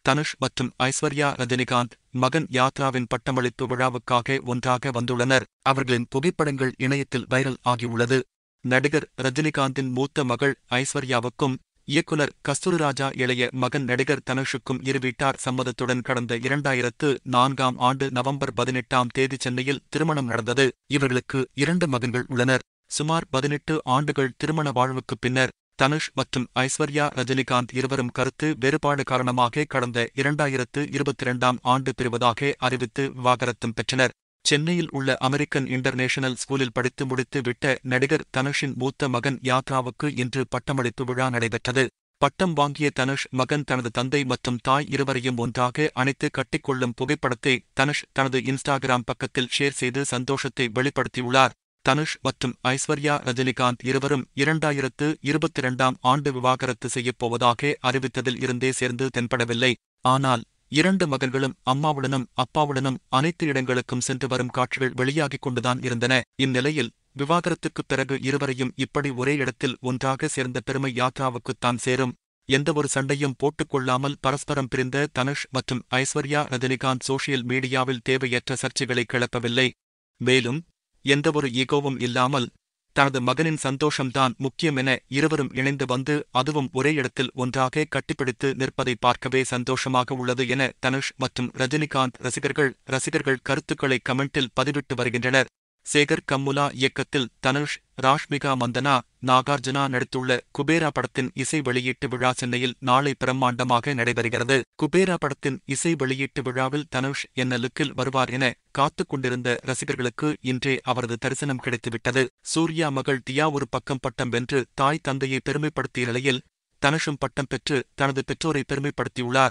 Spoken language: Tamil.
தனுஷ் மற்றும் ஐஸ்வர்யா ரஜினிகாந்த் மகன் யாத்ராவின் பட்டமளிப்பு விழாவுக்காக ஒன்றாக வந்துள்ளனர். அவர்களின் புகைப்படங்கள் இணையத்தில் வைரல் ஆகியுள்ளது. நடிகர் ரஜினிகாந்தின் மூத்த மகள் ஐஸ்வர்யாவுக்கும் இயக்குனர் கஸ்தூரிராஜா இளைய மகன் நடிகர் தனுஷுக்கும் இரு வீட்டார் சம்மதத்துடன் கடந்த 2004ஆம் ஆண்டு நவம்பர் 18ஆம் தேதி சென்னையில் திருமணம் நடந்தது. இவர்களுக்கு 2 மகன்கள் உள்ளனர். சுமார் 18 ஆண்டுகள் திருமண வாழ்வுக்குப் பின்னர் தனுஷ் மற்றும் ஐஸ்வர்யா ரஜினிகாந்த் இருவரும் கருத்து வேறுபாடு காரணமாக கடந்த 2022ஆம் ஆண்டு பிரிவதாக அறிவித்து விவாகரத்தும் பெற்றனர். சென்னையில் உள்ள அமெரிக்கன் இன்டர்நேஷனல் ஸ்கூலில் படித்து முடித்து விட்ட நடிகர் தனுஷின் மூத்த மகன் யாத்ராவுக்கு இன்று பட்டமளிப்பு விழா நடைபெற்றது. பட்டம் வாங்கிய தனுஷ் மகன் தனது தந்தை மற்றும் தாய் இருவரையும் ஒன்றாக அணைத்து கட்டிக்கொள்ளும் புகைப்படத்தை தனுஷ் தனது இன்ஸ்டாகிராம் பக்கத்தில் ஷேர் செய்து சந்தோஷத்தை வெளிப்படுத்தியுள்ளார். தனுஷ் மற்றும் ஐஸ்வர்யா ரஜினிகாந்த் இருவரும் 2022ஆம் ஆண்டு விவாகரத்து செய்யப்போவதாக அறிவித்ததில் இருந்தே சேர்ந்து தென்படவில்லை. ஆனால் 2 மகன்களும் அம்மாவுடனும் அப்பாவுடனும் அனைத்து இடங்களுக்கும் சென்று வரும் காட்சிகள் வெளியாகிக் கொண்டுதான் இருந்தன. இந்நிலையில் விவாகரத்துக்குப் பிறகு இருவரையும் இப்படி ஒரே இடத்தில் ஒன்றாக சேர்ந்த பெருமை யாத்ராவுக்குத்தான் சேரும். எந்தவொரு சண்டையும் போட்டுக்கொள்ளாமல் பரஸ்பரம் பிரிந்த தனுஷ் மற்றும் ஐஸ்வர்யா ரஜினிகாந்த் சோஷியல் மீடியாவில் தேவையற்ற சர்ச்சைகளை கிளப்பவில்லை. மேலும் எந்தவொரு ஈகோவும் இல்லாமல் தனது மகனின் சந்தோஷம்தான் முக்கியம் என இருவரும் இணைந்து வந்து அதுவும் ஒரே இடத்தில் ஒன்றாக கட்டிப்பிடித்து நிற்பதை பார்க்கவே சந்தோஷமாக உள்ளது என தனுஷ் மற்றும் ரஜினிகாந்த் ரசிகர்கள் கருத்துக்களை கமெண்டில் பதிவிட்டு வருகின்றனர். சேகர் கம்முலா இயக்கத்தில் தனுஷ், ராஷ்மிகா மந்தனா, நாகார்ஜுனா நடித்துள்ள குபேரா படத்தின் இசை வெளியீட்டு விழா சென்னையில் நாளை பிரம்மாண்டமாக நடைபெறுகிறது. குபேரா படத்தின் இசை வெளியீட்டு விழாவில் தனுஷ் என்ன லுக்கில் வருவார் என காத்துக் கொண்டிருந்த ரசிகர்களுக்கு இன்றே அவரது தரிசனம் கிடைத்துவிட்டது. சூர்யா மகள் தியா ஒரு பக்கம் பட்டம் வென்று தாய் தந்தையை பெருமைப்படுத்திய நிலையில் தனுஷும் பட்டம் பெற்று தனது பெற்றோரை பெருமைப்படுத்தியுள்ளார்.